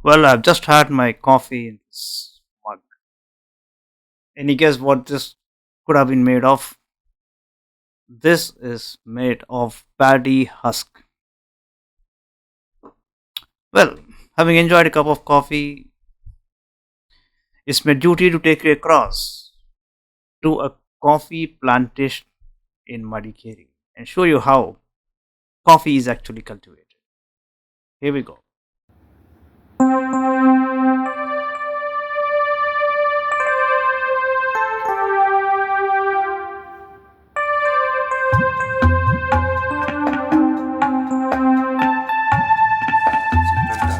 Well, I've just had my coffee in this mug. Any guess what this could have been made of? This is made of paddy husk. Well, having enjoyed a cup of coffee, it's my duty to take you across to a coffee plantation in Madikeri and show you how coffee is actually cultivated. Here we go. Don't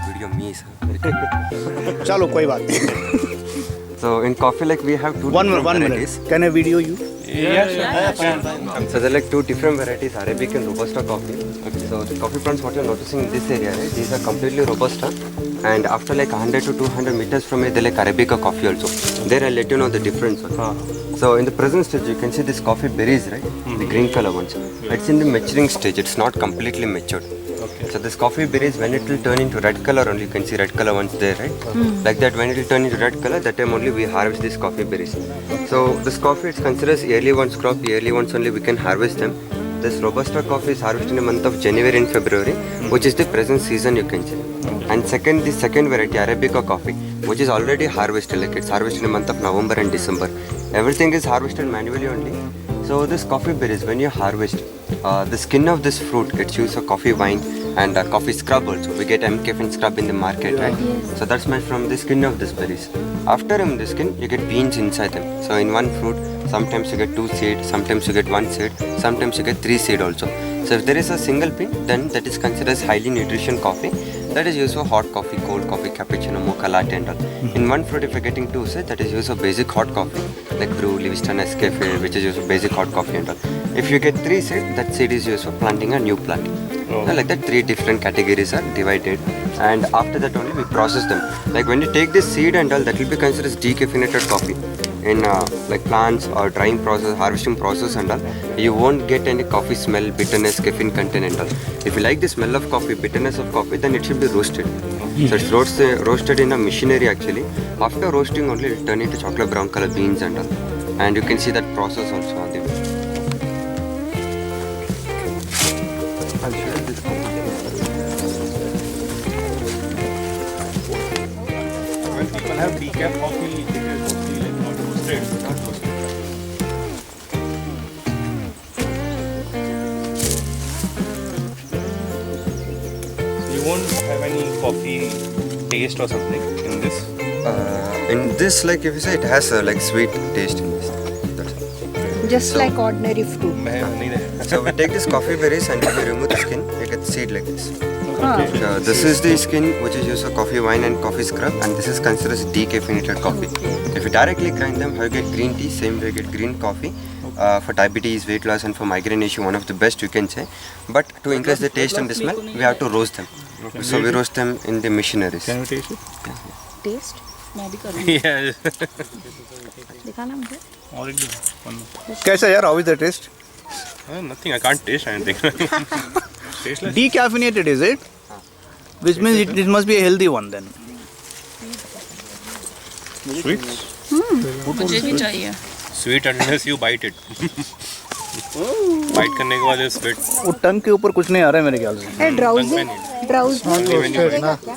video me, sir. चलो कोई बात नहीं. So in coffee, like we have two different One varieties. minute. Can I video you? So there are like two different varieties, Arabic and Robusta coffee. So the coffee plants, what you're noticing in this area, right? These are completely Robusta. And after like 100 to 200 meters from it, they're like Arabica coffee also. There I'll let you know the difference. So in the present stage, you can see this coffee berries, right? The green color ones. It's in the maturing stage. It's not completely matured. So this coffee berries, when it will turn into red color only, you can see red color ones there, right? Like that, when it will turn into red color, that time only we harvest these coffee berries. So this coffee, it's considered yearly once crop, yearly once only we can harvest them. This Robusta coffee is harvested in the month of January and February, which is the present season, you can say. And second, the second variety, Arabica coffee, which is already harvested, like it's harvested in the month of November and December. Everything is harvested manually only. So this coffee berries, when you harvest, the skin of this fruit gets used for coffee wine and coffee scrub also. We get MKF scrub in the market, right? So that's made from the skin of this berries. After the skin, you get beans inside them. So in one fruit, sometimes you get 2 seed, sometimes you get 1 seed, sometimes you get 3 seed also. So if there is a single bean, then that is considered as highly nutrition coffee. That is used for hot coffee, cold coffee, cappuccino, mocha, latte and all. In one fruit, if you're getting 2 seed, that is used for basic hot coffee, like brew, Livingston, Nescafe, which is used for basic hot coffee and all. If you get 3 seed, that seed is used for planting a new plant. So like that, 3 different categories are divided, and after that only we process them. Like when you take this seed and all, that will be considered as decaffeinated coffee. In like plants or drying process, harvesting process and all, you won't get any coffee smell, bitterness, caffeine content and all. If you like the smell of coffee, bitterness of coffee, then it should be roasted. So it's roasted in a machinery actually. After roasting only, it turn into chocolate brown color beans and all. And you can see that process also on the I'll show you this coffee. When people have decaf coffee, it is mostly like not roasted. So you won't have any coffee taste or something in this. In this, like if you say, it has a like sweet taste in this. That's it. Just like ordinary fruit. मैं नहीं रहा. So we take this coffee berries and if you remove the skin, you get seed like this. So this is the skin which is used for coffee wine and coffee scrub, and this is considered as decaffeinated coffee. If you directly grind them, how you get green tea, same way you get green coffee. For diabetes, weight loss and for migraine issue, one of the best you can say. But to increase the taste and the smell, we have to roast them. So we roast them in the machineries. Can you taste it? Taste मैं भी करूँगी. Yeah. दिखाना मुझे. और एक दो. कैसा यार? How is the taste? Nothing. I can't taste anything. Tasteless. Decaffeinated is it? Which means it must be a healthy one then. Sweet. मुझे भी चाहिए. Sweet unless you bite it. Bite करने के बाद it's sweet. वो टंग के ऊपर कुछ नहीं आ रहा है मेरे ख्याल से. ए ड्राउजी लगेगा क्या?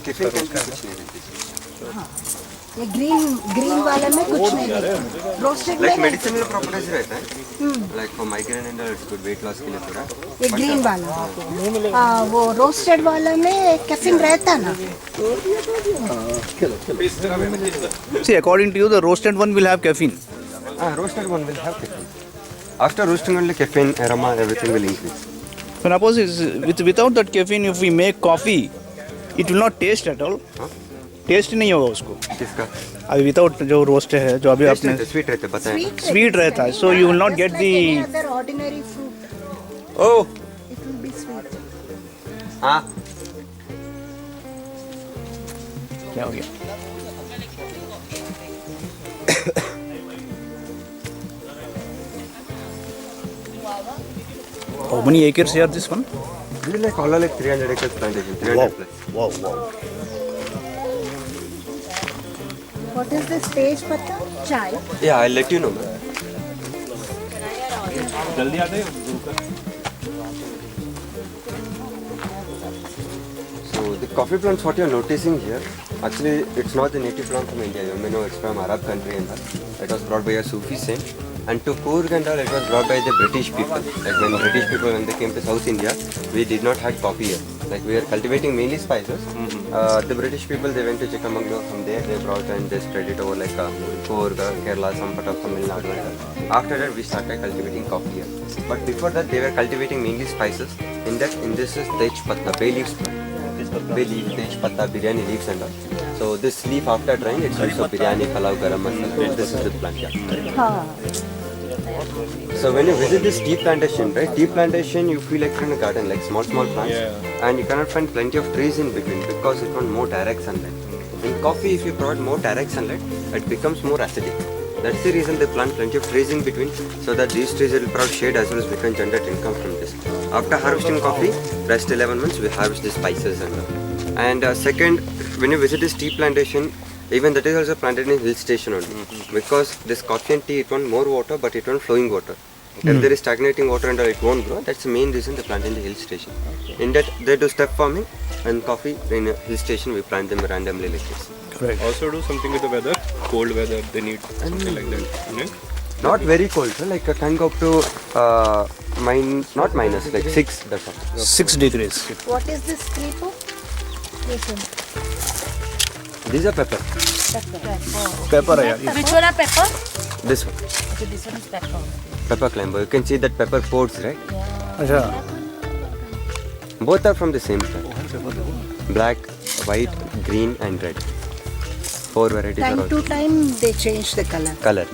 Caffeine content कुछ नहीं रहती. ये ग्रीन वाले में कुछ नहीं है. रोस्टेड Like में medicinal properties रहता है. Like for migraine and all, it's good weight loss के लिए पूरा. ये ग्रीन वाला. वो रोस्टेड वाला में कैफीन रहता ना. See, according to you, the roasted one will have caffeine. Roasted one will have caffeine. After roasting only caffeine, aroma, everything will increase. So suppose without that caffeine, if we make coffee, it will not taste at all. Taste ही नहीं होगा उसको. किसका? अभी without जो roast है जो अभी आपने स्वीट रहते बताया. स्वीट रहता है. So you will not get the. Ordinary fruit. Oh it will be sweet. हाँ. क्या हो गया? How many acres here? This one? This is like all like 300 acres plantation, 300 plus. Wow, wow. What is this stage pata? Chai. Yeah, I'll let you know, man. जल्दी आते हैं So the coffee plants, what you're noticing here, actually it's not the native plant from India. You may know it's from Arab country and all. It was brought by a Sufi saint. And to Coorg and all, it was brought by the British people. Like when British people, when they came to South India, we did not have coffee here. Like we were cultivating mainly spices. The British people, they went to Chikmagalur. From there they brought and they spread it over like Coorg, Kerala, some part of Tamil Nadu and all. After that we started cultivating coffee here. But before that they were cultivating mainly spices. In this is Tej Patta, bay leaves plant. Bay leaf, Tej Patta, biryani leaves and all. So this leaf after drying, it's used for biryani, palav, garam masala. This is the plant, yeah. हाँ. So when you visit this tea plantation, right? Tea plantation, you feel like you're in a garden, like small plants, and you cannot find plenty of trees in between because it wants more direct sunlight. In coffee, if you provide more direct sunlight, it becomes more acidic. That's the reason they plant plenty of trees in between, so that these trees will provide shade as well as we can generate income from this. After harvesting coffee, rest 11 months, we harvest the spices and all. And second, when you visit this tea plantation, even that is also planted in hill station only, because this coffee and tea, it wants more water, but it wants flowing water. If there is stagnating water and it won't grow, that's the main reason they plant in the hill station. In that, they do step farming, and coffee in a hill station, we plant them randomly like this. Correct. Also do something with the weather, cold weather, they need something like that. Yeah? Not very cold, so like can go up to not minus, like 6, that's all. 6 degrees. What is this creeper? This one. These are pepper. Pepper है यार. Which one are pepper? This one. Okay, this one is pepper. Pepper climber. You can see that pepper pods, right? अच्छा. Both are from the same plant. Black, white, green and red. 4 varieties are Time all. to time they change the color. Color.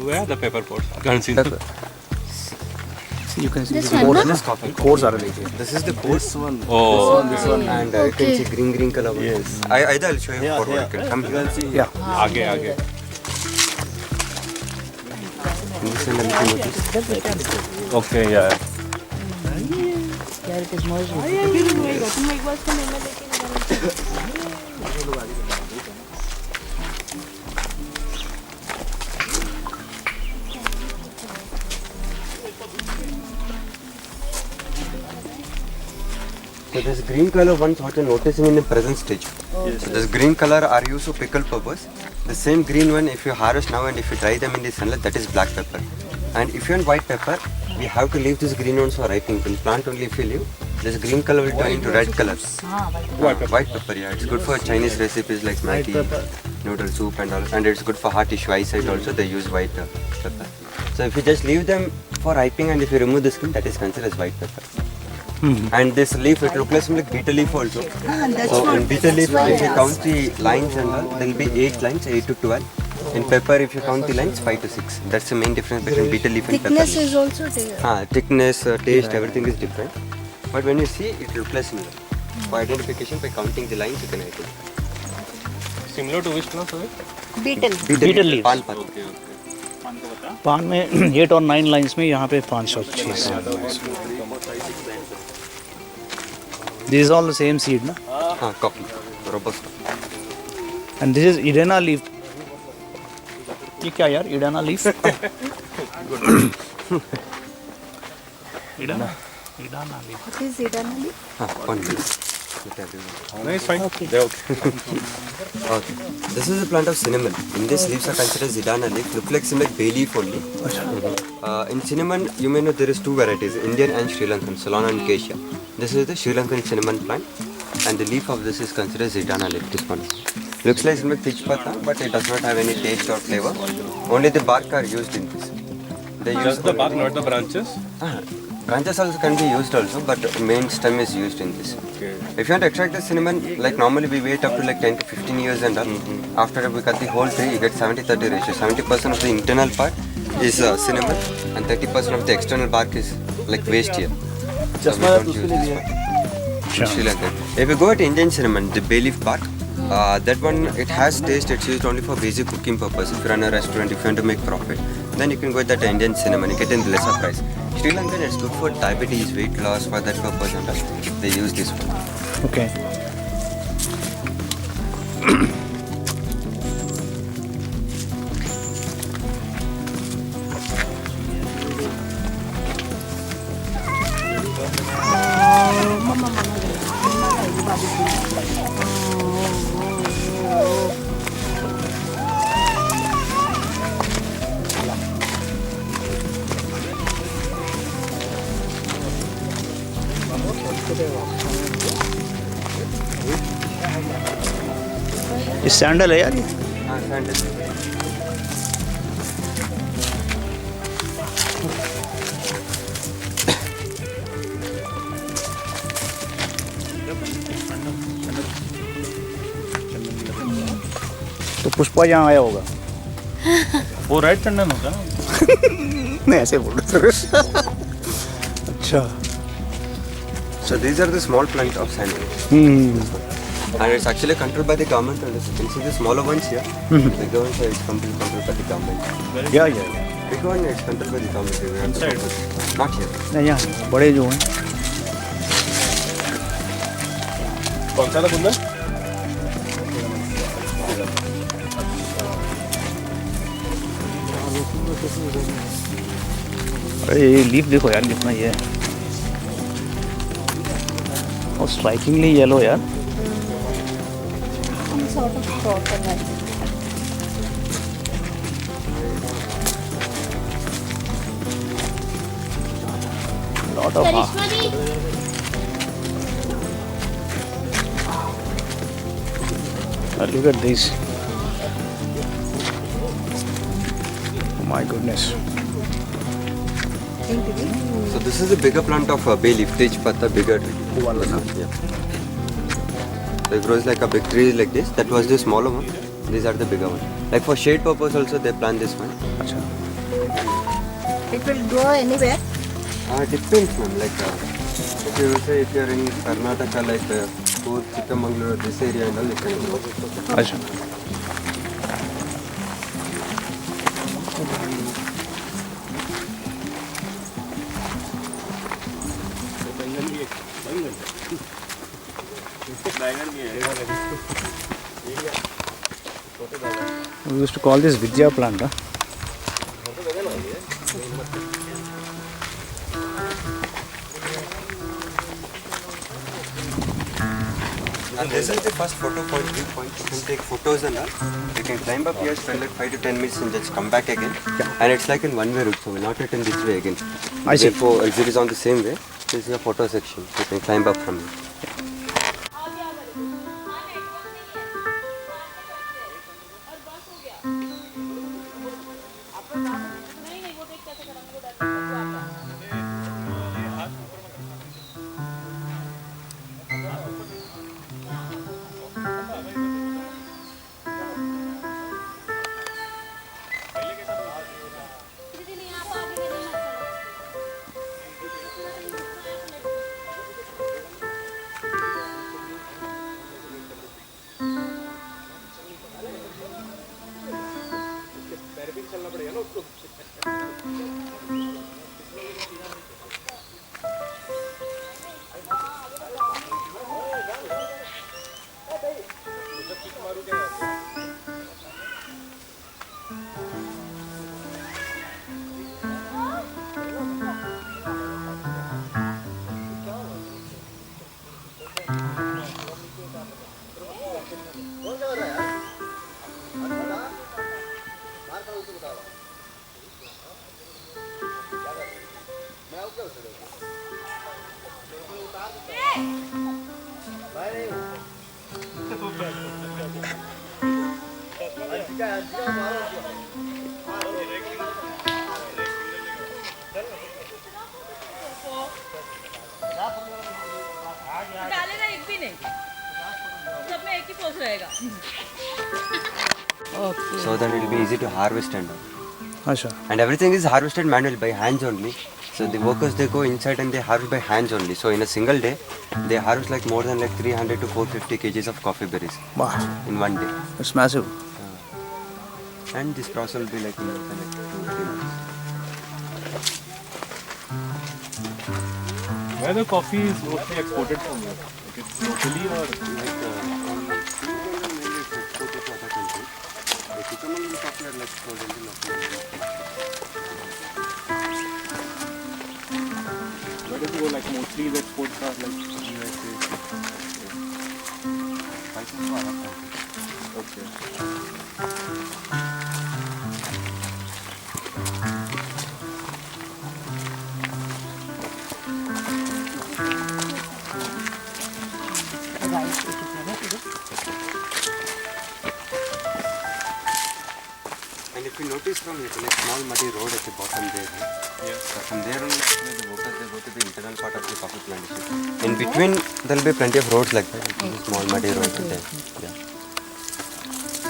Where are the pepper pots? Can't see Pepper. You can see This the one, codes. no? This coffee. Codes are like This is the post one. Oh, This one and you can Okay. see green color. Yes. Either I'll show you forward. You can come here. Yeah. आगे. This one I'll notice. Okay, yeah. So this green color ones what you're noticing in the present stage. So this green color are used for pickle purpose. The same green one if you harvest now and if you dry them in the sunlight, that is black pepper. And if you want white pepper, we have to leave this green ones for ripening. In plant only if you leave, this green color will turn into red color. White pepper, yeah. It's good for Chinese recipes like Maggi, noodle soup and all. And it's good for heart issue, eyesight also, they use white pepper. So if you just leave them for ripening and if you remove the skin, that is considered as white pepper. And this leaf, it looks like betel leaf also. That's So what. in betel leaf, that's why if you I count asked. the lines and all, there will be 8 lines, 8 to 12. In pepper, if you count the lines, 5 to 6. That's the main difference between betel leaf and pepper Thickness leaf. is also there. Thickness, taste, everything is different. But when you see, it looks like similar. For identification, by counting the lines, you can identify. Similar to which plant, sorry? Beetle. Betel leaves. Pan pata. Okay, okay. पान में 8 और 9 lines में यहाँ पे 506. This is all the same seed, na? Coffee, robusta. And this is Edana leaf. ये क्या यार? Edana leaf? Edana leaf. What is Edana leaf? One minute. Let everyone. No, it's fine. They're okay. Okay. This is a plant of cinnamon. In this leaves are considered Zidana leaf. Look like similar bay leaf only. In cinnamon, you may know there is 2 varieties, Indian and Sri Lankan, Ceylon and Acacia. This is the Sri Lankan cinnamon plant, and the leaf of this is considered Zidana leaf. This one looks like similar to Tejpata, but it does not have any taste or flavor. Only the bark are used in this. They use Just the bark, not the branches. Branches also can be used also, but main stem is used in this. Okay. If you want to extract the cinnamon, like normally we wait up to like 10 to 15 years and all. After that we cut the whole tree, you get 70-30 ratio. 70% of the internal part is cinnamon and 30% of the external bark is like waste here. So we don't use this one. In Sri Lanka. If you go to Indian cinnamon, the bay leaf bark, that one it has taste, it's used only for basic cooking purpose. If you run a restaurant, if you want to make profit, then you can go with that Indian cinnamon, you get in the lesser price. Sri Lankan, it's good for diabetes, weight loss, for that purpose, and they use this one. Okay. ये sandal है यार ये? हाँ, sandal. तो पुष्पा यहाँ आया होगा। वो राइट चंदन होगा ना। नहीं ऐसे बोल रहे। अच्छा। So these are the small plant of sandal. And it's actually controlled by the government. And you can see the smaller ones here. The bigger ones are completely controlled by the government. या Big one is controlled by the government. We have to Inside? focus. Not here. नहीं यहाँ बड़े जो हैं। कौन सा था बुंदा? अरे ये लीफ देखो यार कितना ये है और स्ट्राइकिंगली येलो यार। some sort of cotton like this. Lot of look at this. Oh my goodness. So this is a bigger plant of bay leaf, Tejpata, bigger tree. Yeah. So it grows like a big tree like this. That was the smaller one. These are the bigger one. Like for shade purpose also they plant this one. अच्छा It will grow anywhere. Depends, ma'am. Like if you say if you are in Karnataka, like Coorg, Chikkamangaluru, this area and all, you can grow. अच्छा We used to call this Vidya plant, huh? And this is the first photo point, viewpoint. You can take photos and all. You can climb up here, spend like 5 to 10 minutes and just come back again. And it's like in one-way route, so we'll not return this way again. I see. Therefore, exit is on the same way. This is a photo section. You can climb up from here. डालेगा एक भी नहीं, सब में एक ही post रहेगा। So that it will be easy to harvest and all. अच्छा And everything is harvested manually by hands only. So the workers they go inside and they harvest by hands only. So in a single day, they harvest like more than like 300 to 450 kgs of coffee berries वाह in one day. It's massive. And this process will be like, like 2 3 months. Where the coffee is mostly exported from here? Like it's locally or where does it go? Like mostly the exports are like USA. Okay. And if you notice from here, like small muddy road at the bottom there. Yeah. So from there only actually the workers they go to the internal part of the coffee plantation. In between there will be plenty of roads like that. This is small muddy road there. Yeah.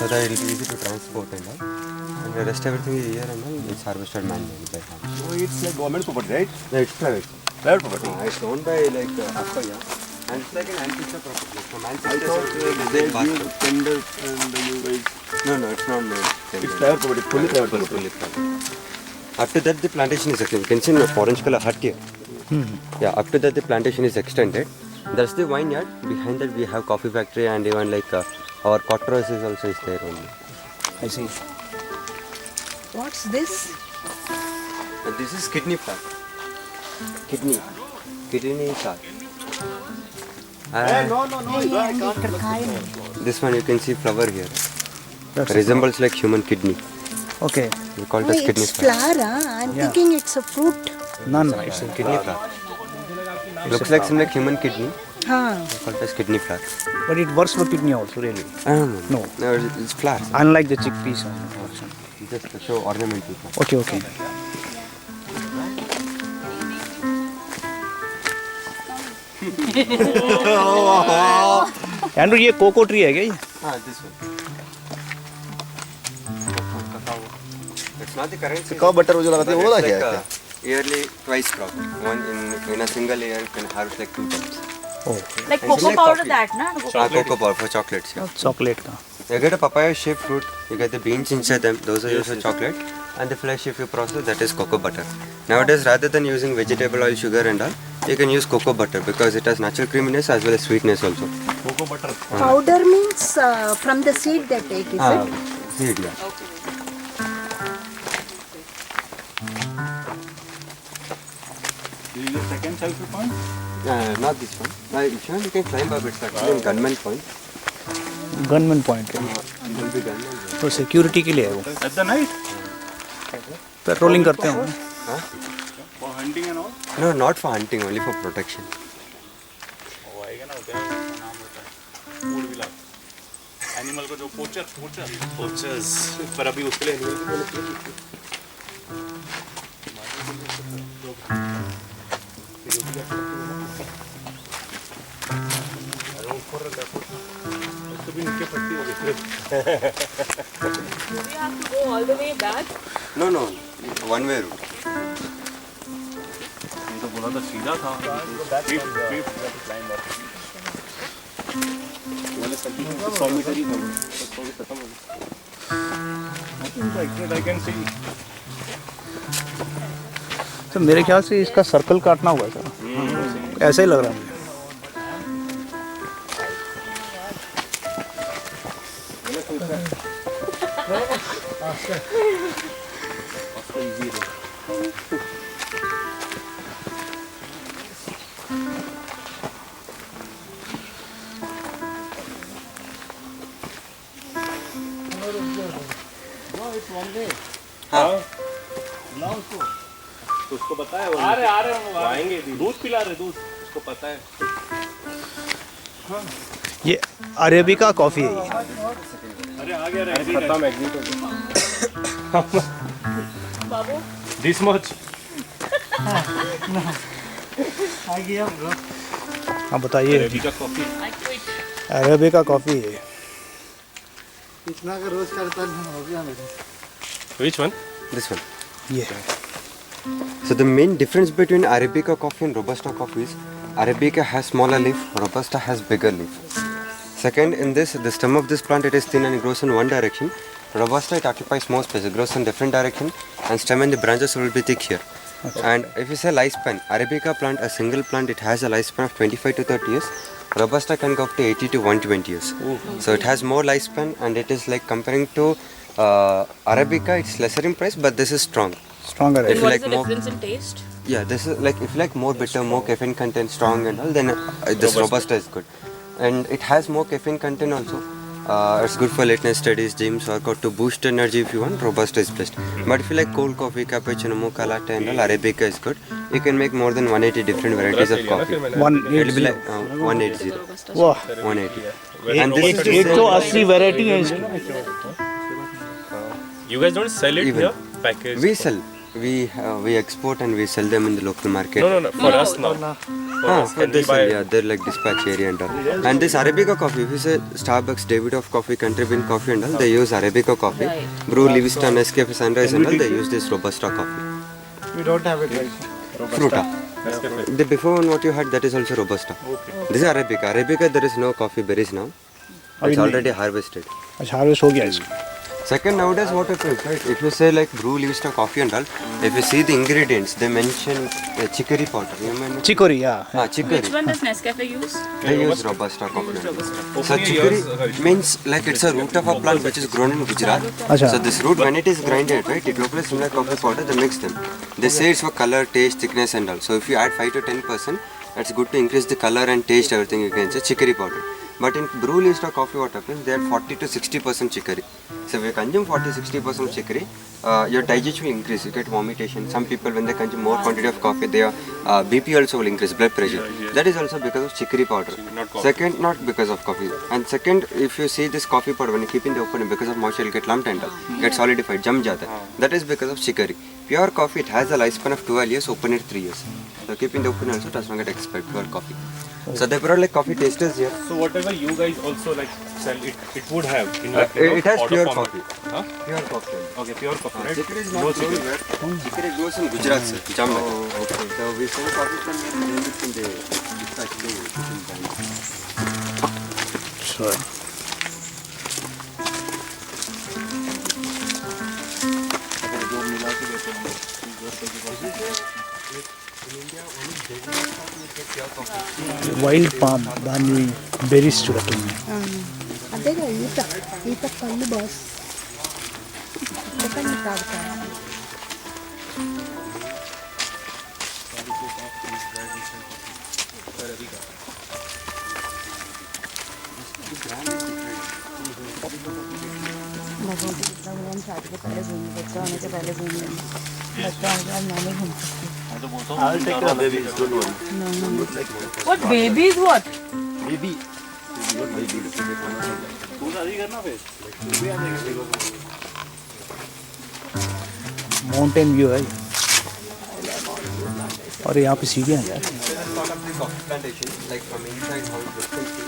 So that it will be easy to transport and all. And the rest everything is here and all it's harvested manually by hand. So it's like government property, right? No, it's private. Private property. It's owned by like Apaya. And it's like an ancestor property. Like from I ancestors thought they they give tender and you guys. No, it's not made. It's private property, fully private property. Fully private. After that the plantation is extended. You can see in orange color hut here. Yeah, after that the plantation is extended. That's the vineyard. Behind that we have coffee factory and even like our quarters is also is there only. I see. What's this? And this is kidney flower. Kidney flower. This one you can see flower here. That's Resembles like human kidney. okay. We call it Oh, as kidney it's flower. flower, huh? I'm Yeah. thinking it's a fruit. No, it's a Kidney flower. Looks like similar human kidney. Huh. We call it as kidney flower. but it works for kidney also, really. No. No. It's flower. Unlike the chickpeas. Just to show ornamental flower. Okay, okay. Andrew ये cocoa tree है क्या ये? This one. It's not the current season. Cacao butter जो लगाते हैं वो वाला It's क्या like है? yearly twice crop. One in a single year you can harvest like 2 times. Like It's cocoa like powder coffee. that, na? Cocoa powder for chocolates. Yeah. Chocolate का. You get a papaya shaped fruit. You get the beans inside them. Those are used for chocolate. And the flesh, if you process, that is cocoa butter. Nowadays, rather than using vegetable oil, sugar, and all, you can use cocoa butter because it has natural creaminess as well as sweetness also. cocoa butter. Powder means from the seed they take, is it? Seed, yeah. This is the second selfie point. Not this one. If you want, you can climb up. It's actually in gunman point. Gunman point है. It will be gunman. तो security के लिए है वो. At the night patrolling करते हैं वो. for hunting and all. No, not for hunting, only for protection. वो आएगा ना उधर नाम होता है फूड विला एनिमल को जो पोचर्स पर अभी उसके लिए एनिमल की तो भी नीचे पट्टी हो गई. Do we have to go all the way back? No, one way route. ये तो बोला था सीधा था. वाले सभी 100 मीटर ही था. 100 के खत्म हो गया. I can see. तो मेरे ख्याल से इसका सर्कल काटना होगा सर. ऐसा ही लग रहा है मुझे. तो उसको पता है. आ रहे वो आएंगे. दूध पिला रहे. दूध उसको पता है. ये अरेबिका कॉफ़ी है ये. अरे आ गया रे. खत्म एग्जिट हो गया. Babu? This much. हाँ बताइए. Arabica coffee. I quit. Arabica coffee है. Which one? This one. ये So the main difference between Arabica coffee and Robusta coffee is Arabica has smaller leaf, Robusta has bigger leaf. Second, in this, the stem of this plant it is thin and it grows in one direction. Robusta it occupies more space, it grows in different direction and stem and the branches will be thick here. And if you say lifespan, Arabica plant, a single plant, it has a lifespan of 25 to 30 years. Robusta can go up to 80 to 120 years. So it has more lifespan, and it is like comparing to Arabica, it's lesser in price, but this is strong. Stronger. If you What like is the more, difference in taste? yeah, this is like if you like more bitter, more caffeine content, strong and all, then this Robusta is good. And it has more caffeine content also. It's good for late night studies, gyms, workout to boost energy if you want. Robusta is best. But if you like cold coffee, cappuccino, mocha latte and all, Arabica is good. You can make more than 180 different varieties of coffee. It will be like 180. Wow. 180. And this is the एक तो same. 80 variety है इसकी. You guys don't sell it Even. here? Package? We sell. We export and we sell them in the local market. No. For us now. For this one, yeah, they're like dispatch area and all. And this Arabica coffee, if you say Starbucks, David of Coffee, Country Bean Coffee and all, they use Arabica coffee. Right. Brew, Livingston, Nescafe, Sunrise and all, they use this Robusta coffee. We don't have it right. Fruta. The before one what you had, that is also Robusta. This is Arabica. Arabica, there is no coffee berries now. It's already harvested. अच्छा harvest हो गया इसका. Second, nowadays what happens, right? If you say like brew, Livingston coffee and all, if you see the ingredients, they mention chicory powder. You mean? Chicory या. Chicory. Which one does Nescafe use? They use Robusta coffee. So chicory means like it's a root of a plant which is grown in Gujarat. Acha. So this root, when it is grinded, right, it looks like similar coffee powder. They mix them. They say it's for color, taste, thickness and all. So if you add 5 to 10%, it's good to increase the color and taste, everything you can say chicory powder. But in brew list of coffee, what happens? They add 40 to 60% chicory. So if you consume 40-60% chicory, your digestion will increase. You get vomitation. Some people, when they consume more quantity of coffee, their BP also will increase, blood pressure. That is also because of chicory powder. Second, not because of coffee. And second, if you see this coffee powder, when you keep in the open, because of moisture, it will get lumped and get solidified, jam jata. That is because of chicory. Pure coffee, it has a lifespan of 12 years, open it 3 years. So keep in the open also does not get expired, pure coffee. So they brought like coffee tasters here. So whatever you guys also like sell, it would have in like, It has order pure format. coffee. Huh? Pure coffee. Okay, pure coffee, right? Chicory is not grown where. Chicory grows in Gujarat, sir. Jamnagar. Oh, okay. So we sell coffee from here and it's in the actually in Bangalore. Sure. Wild palm దాన్ని berries చూడటండి. అదేగా ఈత పళ్ళు boss ఎక్కడ తాగుతారు. I'll take care of baby. Don't worry. What baby is what? Baby. Mountain view है और यहाँ पे सीढ़ियाँ हैं. Plantation, like from inside how it looks and see.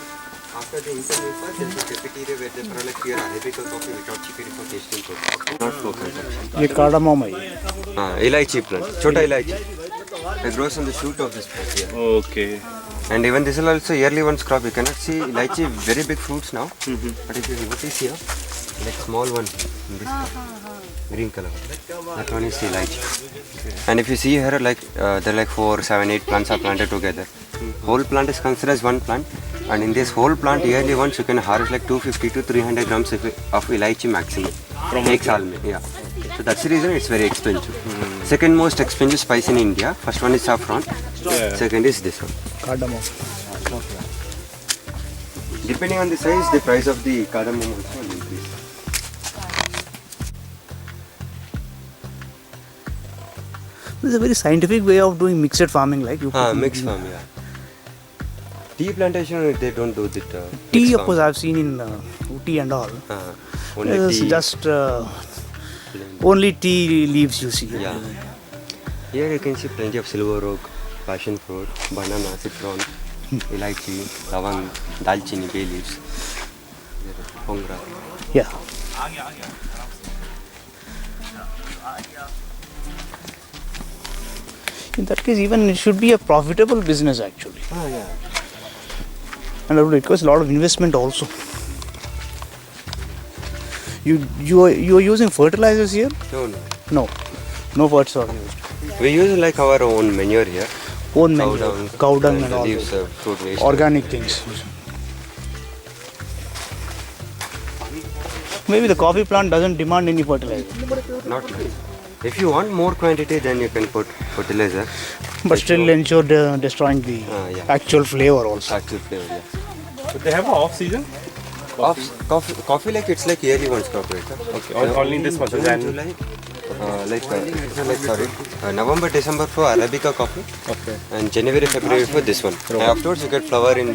After the interview first, there's a cafeteria where they provide like pure Arabica coffee without chicory for tasting good. Not for consumption. ये cardamom है. Elaichi plant, chota elaichi. It grows on the shoot of this plant here. Okay. And even this is also yearly once crop. You cannot see elaichi very big fruits now. But if you notice here, like small one in this green color, that one is elaichi. And if you see here, like there are like 4, 7, 8 plants are planted together. Whole plant is considered as one plant. And in this whole plant, yearly once you can harvest like 250 to 300 grams of elaichi maximum. From एक साल में, yeah. So that's the reason it's very expensive. Second most expensive spice in India. First one is saffron. Second is this one. Cardamom. Depending on the size, the price of the cardamom also will increase. This is a very scientific way of doing mixed farming, like you. Mixed farm, yeah. Tea plantation, they don't do that. Tea, mixed of farm. course, I've seen in Ooty and all. Only It's tea. just only tea leaves you see. Yeah. Here you can see plenty of silver oak, passion fruit, banana, citron, elaichi, lavang, dalchini, bay leaves, hongra. Yeah. In that case, even it should be a profitable business actually. Yeah. And it requires a lot of investment also. You are using fertilizers here? No. No, no fertilizers are used. We use like our own manure here. Own Cow manure, dung, cow dung and all leaves, this. fruit waste. Organic things. Maybe the coffee plant doesn't demand any fertilizer, Not much. If you want more quantity, then you can put fertilizer. but still ensure destroying the Yeah. actual flavor also. Actual flavor, yeah. So they have an off season? Coffee like it's like yearly once crop, right? Okay, only in this month, June, Jan. July, November, December for Arabica coffee, Okay. and January, February for this one. And afterwards you get flower in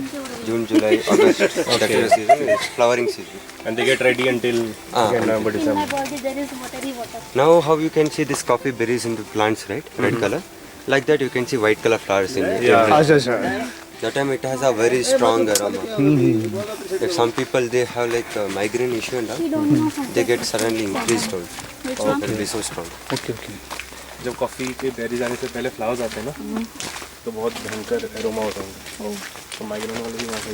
June, July, August. That is the season. It's flowering season. And they get ready until again, November, In my December. body there is watery water. Now how you can see this coffee berries into plants, right? Red color. Like that you can see white color flowers in it. Yeah. That time it has a very strong aroma. If some people they have like a migraine issue and all, they get suddenly increased also. It will be so strong. Okay, okay. जब coffee के berries आने से पहले flowers आते हैं ना, तो बहुत भयंकर एरोमा होता है उनका। तो माइग्रेन वाले भी वहाँ से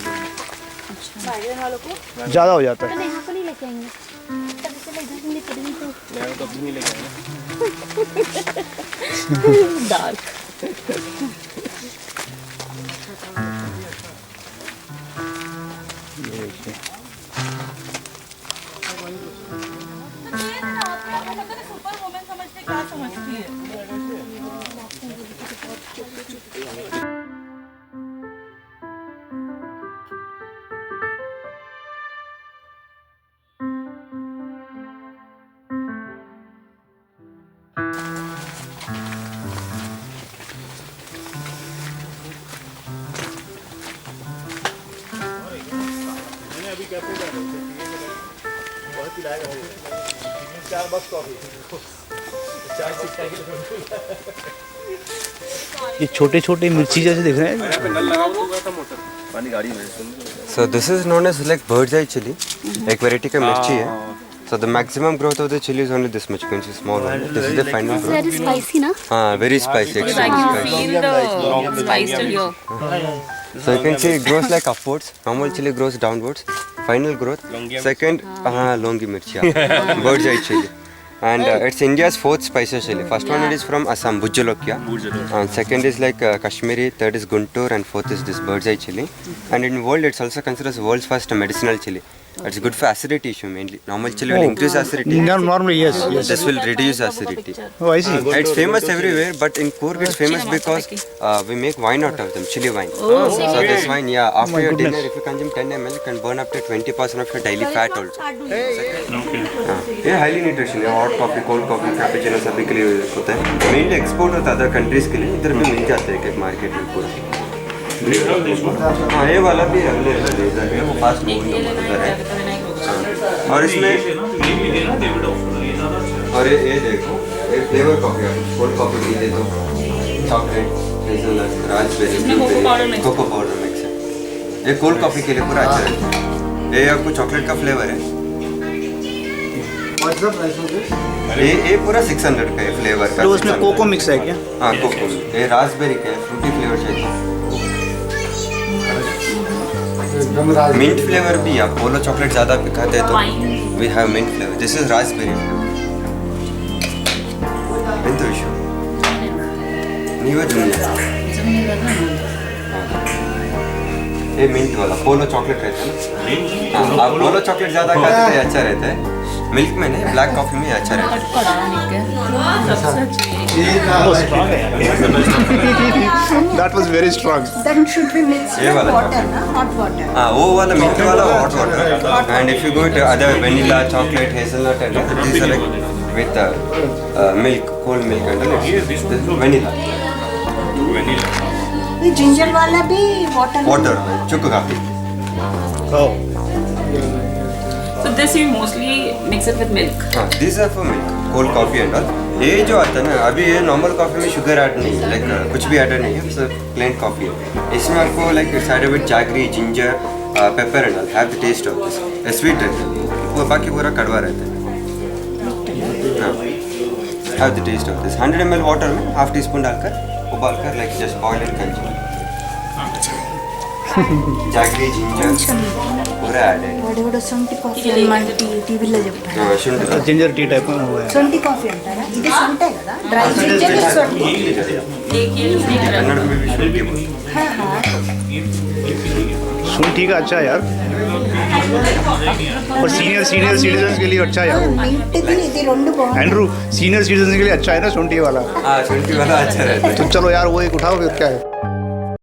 माइग्रेन वालों को ज़्यादा हो जाता है. नहीं यहाँ को नहीं लेके आएंगे तब चले घर में पड़ी तो मैं तो अभी नहीं लेके आया। डार्क सुपर वुमेन समझते क्या समझती है ये छोटे छोटे मिर्ची जैसे दिख रहे हैं. पानी गाड़ी में So this is known as like bird's eye chili. एक variety का मिर्ची है. So the maximum growth of the chili is only this much. You can see small one. This is the final growth. Very spicy ना Very spicy. Extremely spicy. feel the spice till here So you can see it grows like upwards. Normal chili grows downwards. Final growth. Second, longi mirchi. Yeah. Bird's eye chili. And it's India's fourth spices chili. First one it is from Assam, Bujalokia. And second is like Kashmiri. Third is Guntur, and fourth is this bird's eye chili. And in world, it's also considered as world's first medicinal chili. It's good for acidity issue mainly. Normal chili will increase acidity. Normally, yes, yes. This will reduce acidity. Oh, I see. It's famous everywhere, but in Coorg it's famous because we make wine out of them, chili wine. So this wine, yeah, after your dinner, if you consume 10 ml, it can burn up to 20% of your daily fat also. ये highly nutrition है, hot coffee, cold coffee, cappuccino सभी के लिए होता है. Mainly export होता है other countries के लिए, इधर भी मिल जाते हैं एक मार्केट में पूरा. हाँ ये वाला भी अवेलेबल है, वो फास्ट मूविंग है. और इसमें और ये देखो, ये फ्लेवर कॉफी है, कोल्ड कॉफी लीजिए तो chocolate, hazelnut, raspberry, blueberry, cocoa powder mix है. ये कोल्ड कॉफी के लिए पूरा अच्छा है. ये आपको चॉकलेट का फ्लेवर है. ये पूरा 600 का है फ्लेवर का. तो उसमें कोको मिक्स है क्या? हाँ कोको. ये रास्पबेरी का है, फ्रूटी फ्लेवर चाहिए. मिंट फ्लेवर भी आप पोलो चॉकलेट ज़्यादा खाते हैं तो we have mint flavour. This is raspberry flavour. Issue नहीं ये मिंट वाला पोलो चॉकलेट रहता है ना. हाँ, आप पोलो चॉकलेट ज़्यादा खाते हैं अच्छा रहता है. मिल्क में नहीं, ब्लैक कॉफ़ी में अच्छा रहता है. That was very strong. Then should be mixed ये with वाला water ना hot water. हाँ वो वाला मिल्क वाला hot water. And if you go to other vanilla chocolate hazelnut and this are like with milk cold milk and vanilla. ये ginger वाला भी water. वाटर चुक काफी. Oh. So this you mostly mix it with milk. हाँ this are for milk cold coffee and all. ये जो आता है ना अभी ये नॉर्मल कॉफी में शुगर ऐड नहीं है, लाइक कुछ भी ऐड नहीं है, सिर्फ प्लेन कॉफी है. इसमें आपको like side with jaggery ginger pepper and all have the taste of this. Sweet रहता है वो, बाकी पूरा कड़वा रहता है. हाँ have the taste of this. 100 ml water में हाफ टी स्पून डालकर उबाल कर like just boil and consume. Jaggery ginger पूरा ऐड है వాడు సొంటి కాఫీ అని మనకి టీవీలో చెప్పారు. हाँ, शुंठी जिंजर टी टाइप में हुआ है. సొంటి కాఫీ అంటారా? ఇది సొంటే కదా, డ్రై జింజర్ సొంటి. कन्नड़ में भी शुंठी बोलते हैं. हाँ हाँ शुंठी का अच्छा है यार, और सीनियर सिटीजन के लिए अच्छा है यार. మింట్ది ఇది రెండు బాగుంది. एंड्रू, सीनियर सिटीजन के लिए अच्छा है ना शुंठी वाला. हाँ शुंठी वाला अच्छा रहता है. तो चलो यार वो एक उठाओ फिर क्या है.